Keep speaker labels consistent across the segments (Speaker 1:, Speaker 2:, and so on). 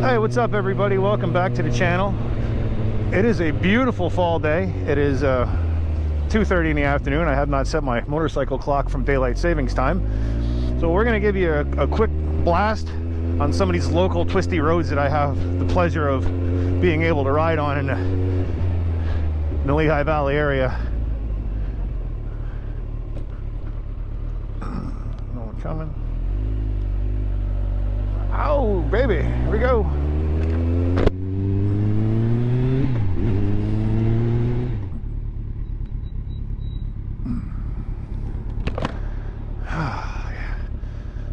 Speaker 1: Hey, what's up everybody? Welcome back to the channel. It is a beautiful fall day. It is 2:30 in the afternoon. I have not set my motorcycle clock from daylight savings time. So we're going to give you a quick blast on some of these local twisty roads that I have the pleasure of being able to ride on in the Lehigh Valley area. No one coming. Oh, baby, here we go.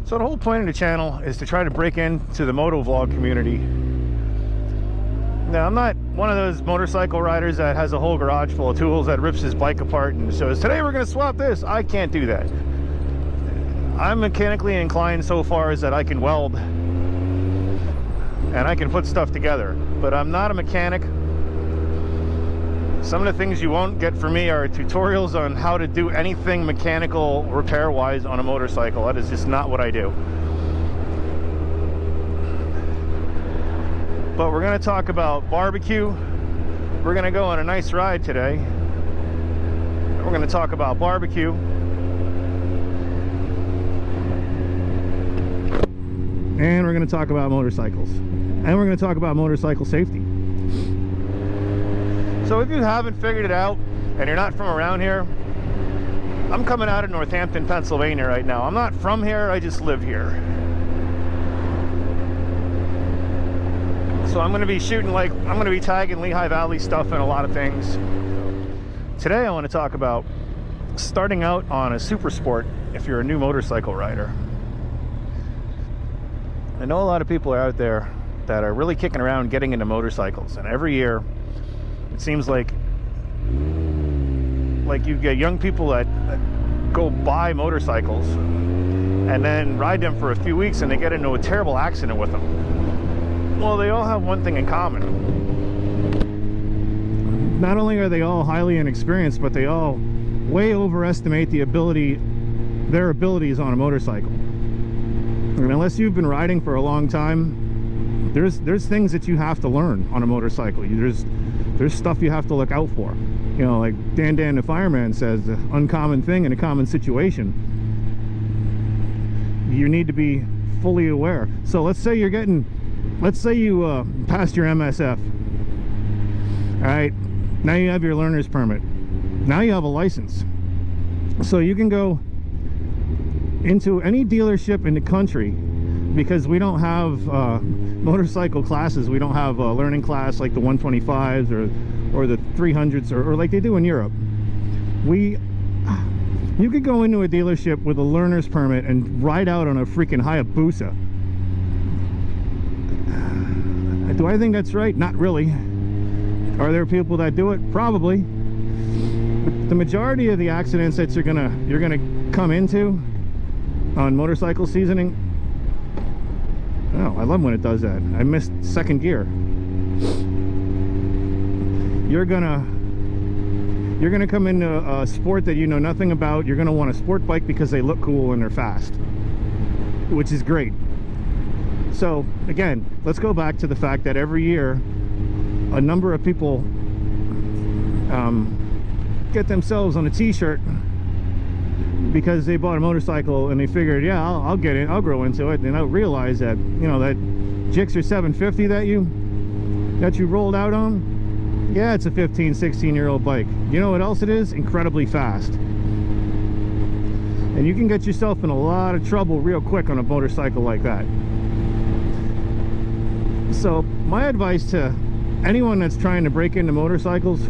Speaker 1: So the whole point of the channel is to try to break into the moto vlog community. Now, I'm not one of those motorcycle riders that has a whole garage full of tools that rips his bike apart and says, today we're going to swap this. I can't do that. I'm mechanically inclined so far as that I can weld and I can put stuff together, but I'm not a mechanic. Some of the things you won't get from me are tutorials on how to do anything mechanical repair wise on a motorcycle. That is just not what I do. But we're going to talk about barbecue. We're going to go on a nice ride today. We're going to talk about barbecue. And we're going to talk about motorcycles. And we're going to talk about motorcycle safety. So if you haven't figured it out and you're not from around here, I'm coming out of Northampton, Pennsylvania right now. I'm not from here, I just live here. So I'm going to be I'm going to be tagging Lehigh Valley stuff and a lot of things. Today I want to talk about starting out on a super sport if you're a new motorcycle rider. I know a lot of people are out there that are really kicking around getting into motorcycles, and every year it seems like you get young people that go buy motorcycles and then ride them for a few weeks and they get into a terrible accident with them. Well, they all have one thing in common. Not only are they all highly inexperienced, but they all way overestimate their abilities on a motorcycle. And unless you've been riding for a long time, there's things that you have to learn on a motorcycle. There's stuff you have to look out for. You know, like Dan the fireman says, the uncommon thing in a common situation. You need to be fully aware. So let's say you passed your MSF. All right, now you have your learner's permit. Now you have a license. So you can go into any dealership in the country, because we don't have motorcycle classes. We don't have a learning class like the 125s or the 300s or like they do in Europe. You could go into a dealership with a learner's permit and ride out on a freaking Hayabusa. Do I think that's right? Not really. Are there people that do it? Probably. But the majority of the accidents that you're gonna come into on motorcycle seasoning, oh, I love when it does that. I missed second gear. You're gonna come into a sport that you know nothing about. You're gonna want a sport bike because they look cool and they're fast, which is great. So again, let's go back to the fact that every year a number of people get themselves on a t-shirt because they bought a motorcycle and they figured, yeah, I'll get in, I'll grow into it, and I'll realize that, you know, that Gixxer 750 that you rolled out on, yeah, it's a 15-16-year-old bike. You know what else it is? Incredibly fast. And you can get yourself in a lot of trouble real quick on a motorcycle like that. So my advice to anyone that's trying to break into motorcycles, you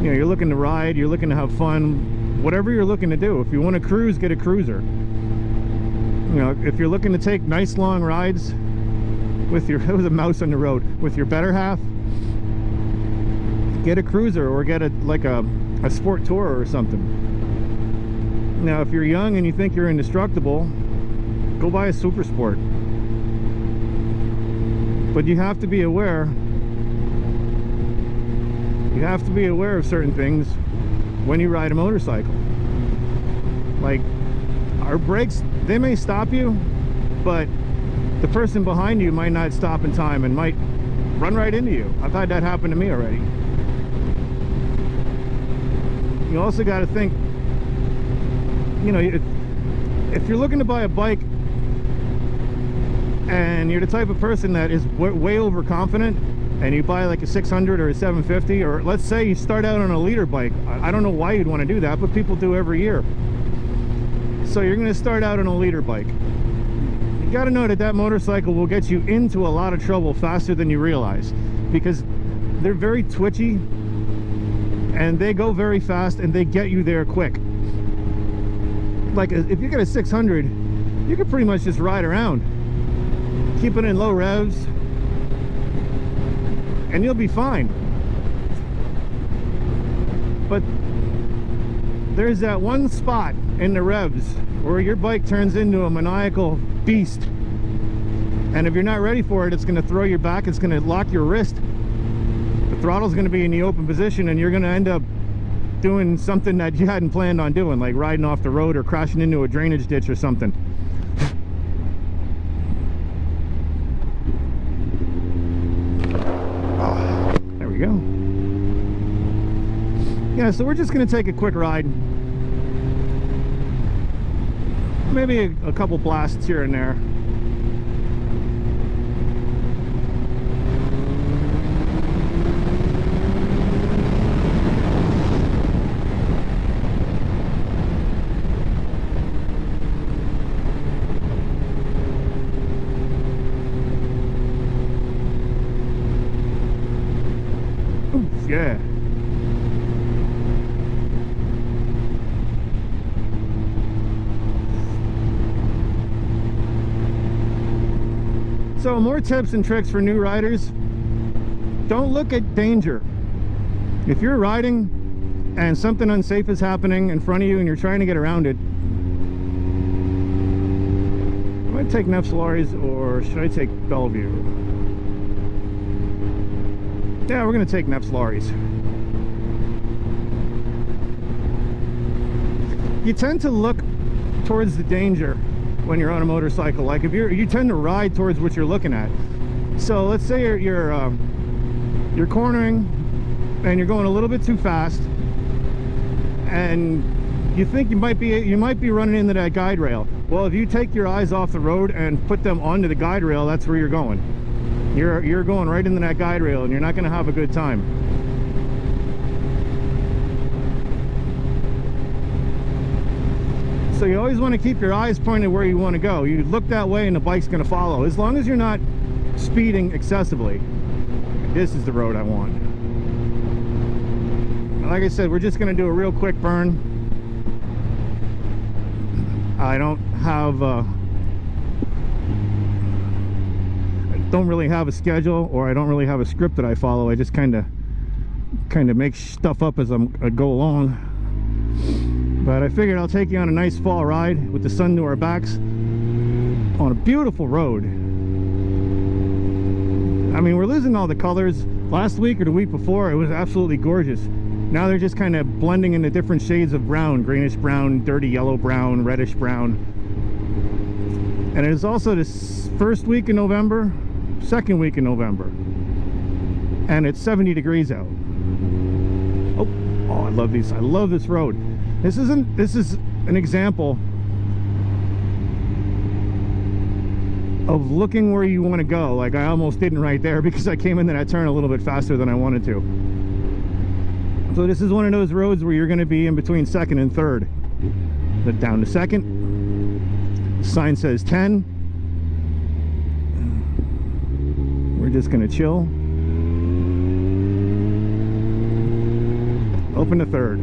Speaker 1: know, you're looking to ride, you're looking to have fun, whatever you're looking to do. If you want to cruise, get a cruiser. You know, if you're looking to take nice long rides with a mouse on the road with your better half, get a cruiser or get a sport tourer or something. Now if you're young and you think you're indestructible, go buy a super sport. But you have to be aware of certain things when you ride a motorcycle. Like, our brakes, they may stop you, but the person behind you might not stop in time and might run right into you. I've had that happen to me already. You also got to think, you know, if you're looking to buy a bike and you're the type of person that is way overconfident, and you buy like a 600 or a 750, or let's say you start out on a liter bike. I don't know why you'd want to do that, but people do every year. So you're going to start out on a liter bike. You got to know that that motorcycle will get you into a lot of trouble faster than you realize, because they're very twitchy and they go very fast and they get you there quick. Like if you get a 600, you can pretty much just ride around, keep it in low revs, and you'll be fine. But there's that one spot in the revs where your bike turns into a maniacal beast, and if you're not ready for it, it's going to throw your back, it's going to lock your wrist, the throttle's going to be in the open position, and you're going to end up doing something that you hadn't planned on doing, like riding off the road or crashing into a drainage ditch or something. There we go. Yeah, so we're just going to take a quick ride. Maybe a couple blasts here and there. Oof, yeah. So more tips and tricks for new riders. Don't look at danger. If you're riding and something unsafe is happening in front of you and you're trying to get around it, am I going to take Neff's Lorries or should I take Bellevue? Yeah, we're going to take Neff's Lorries. You tend to look towards the danger when you're on a motorcycle. Like if you tend to ride towards what you're looking at. So let's say you're cornering and you're going a little bit too fast, and you think you might be running into that guide rail. Well, if you take your eyes off the road and put them onto the guide rail, that's where you're going. You're going right into that guide rail, and you're not going to have a good time. So you always want to keep your eyes pointed where you want to go. You look that way and the bike's going to follow, as long as you're not speeding excessively. This is the road I want. Like I said, we're just going to do a real quick burn. I don't really have a schedule, or I don't really have a script that I follow. I just kind of make stuff up as I go along. But I figured I'll take you on a nice fall ride with the sun to our backs on a beautiful road. I mean, we're losing all the colors. Last week or the week before, it was absolutely gorgeous. Now they're just kind of blending into different shades of brown: greenish brown, dirty yellow brown, reddish brown. And it is also this first week in November, second week in November, and it's 70 degrees out. Oh, I love these. I love this road. This is an example of looking where you want to go. Like I almost didn't right there because I came into that turn a little bit faster than I wanted to. So this is one of those roads where you're going to be in between second and third. But down to second. The sign says 10. We're just going to chill. Open to third.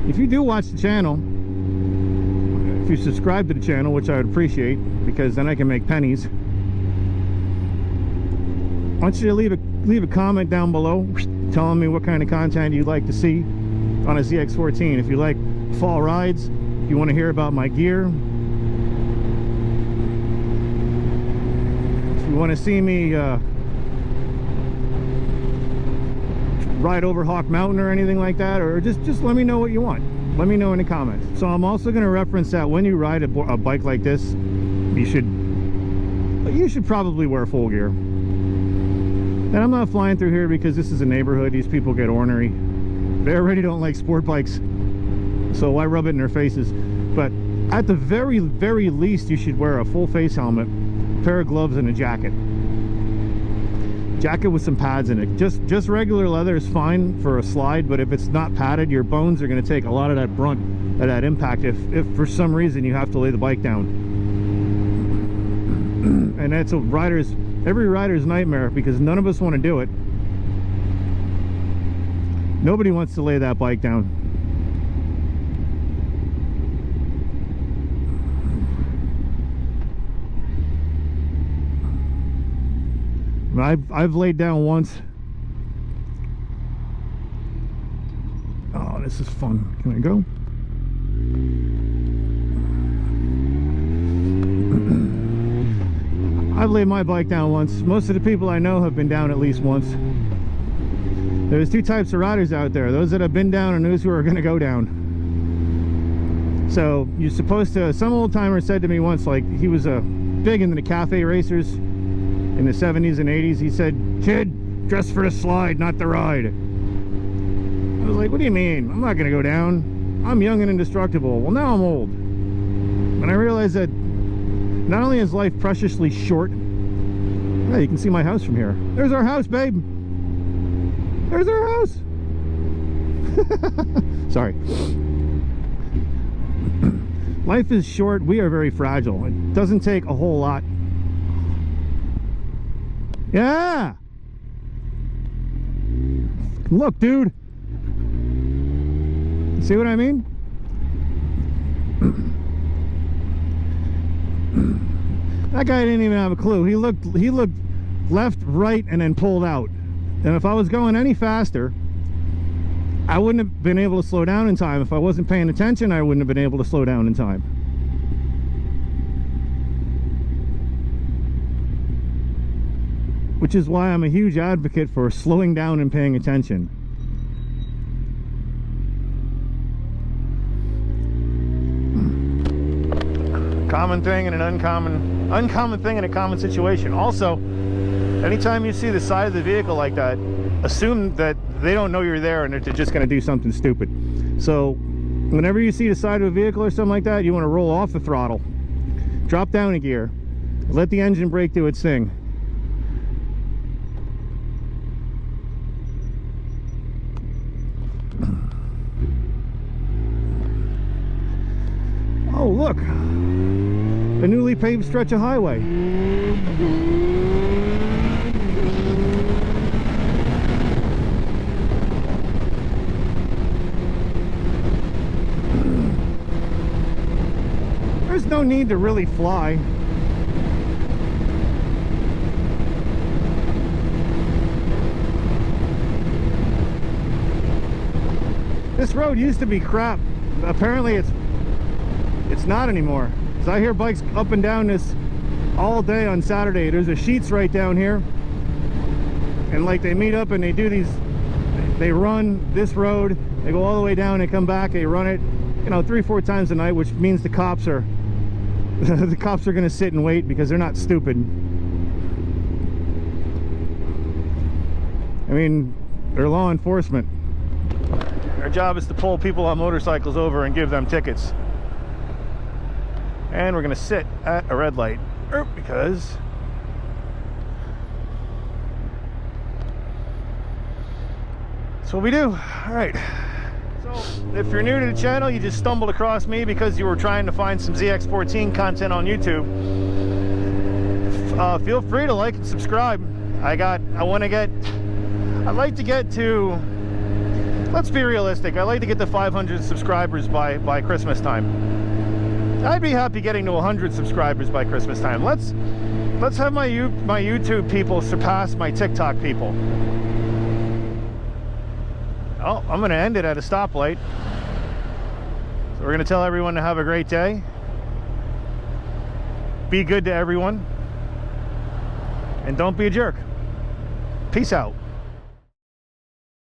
Speaker 1: If you do watch the channel, if you subscribe to the channel, which I would appreciate, because then I can make pennies, I want you to leave a comment down below telling me what kind of content you'd like to see on a ZX14. If you like fall rides, if you want to hear about my gear, if you want to see me ride over Hawk Mountain or anything like that, or just let me know what you want. Let me know in the comments. So I'm also going to reference that when you ride a bike like this, you should probably wear full gear. And I'm not flying through here because this is a neighborhood. These people get ornery. They already don't like sport bikes, so why rub it in their faces? But at the very, very least, you should wear a full face helmet, a pair of gloves, and a jacket. Jacket with some pads in it. Just regular leather is fine for a slide, but if it's not padded, your bones are going to take a lot of that brunt, of that impact, if for some reason you have to lay the bike down. And that's every rider's nightmare, because none of us want to do it. Nobody wants to lay that bike down. I've laid down once. Oh, this is fun. Can I go? I've laid my bike down once. Most of the people I know have been down at least once. There's two types of riders out there: those that have been down and those who are going to go down. So you're supposed to, some old timer said to me once, like, he was big into the cafe racers in the 70s and 80s. He said, "Kid, dress for the slide, not the ride." I was like, what do you mean? I'm not going to go down. I'm young and indestructible. Well, now I'm old. And I realized that not only is life preciously short. Yeah, you can see my house from here. There's our house, babe. There's our house. Sorry. Life is short. We are very fragile. It doesn't take a whole lot. Yeah. Look, dude. See what I mean? That guy didn't even have a clue. He looked left, right, and then pulled out. And if I was going any faster, I wouldn't have been able to slow down in time. If I wasn't paying attention, I wouldn't have been able to slow down in time. Which is why I'm a huge advocate for slowing down and paying attention. Common thing in an uncommon thing in a common situation. Also, anytime you see the side of the vehicle like that, assume that they don't know you're there and they're just going to do something stupid. So whenever you see the side of a vehicle or something like that, you want to roll off the throttle, drop down a gear, let the engine brake do its thing. Oh, look, a newly paved stretch of highway. There's no need to really fly. This road used to be crap. Apparently it's not anymore. Because I hear bikes up and down this all day on Saturday. There's a Sheetz right down here. And like they meet up and they run this road. They go all the way down, they come back, they run it, you know, 3-4 times a night, which means the cops are the cops are going to sit and wait because they're not stupid. I mean, they're law enforcement. Our job is to pull people on motorcycles over and give them tickets. And we're going to sit at a red light because that's what we do. All right. So if you're new to the channel, you just stumbled across me because you were trying to find some ZX14 content on YouTube, feel free to like and subscribe. I'd like to get to, let's be realistic, I'd like to get to 500 subscribers by Christmas time. I'd be happy getting to 100 subscribers by Christmas time. Let's have my YouTube people surpass my TikTok people. Oh, I'm going to end it at a stoplight. So we're going to tell everyone to have a great day. Be good to everyone. And don't be a jerk. Peace out.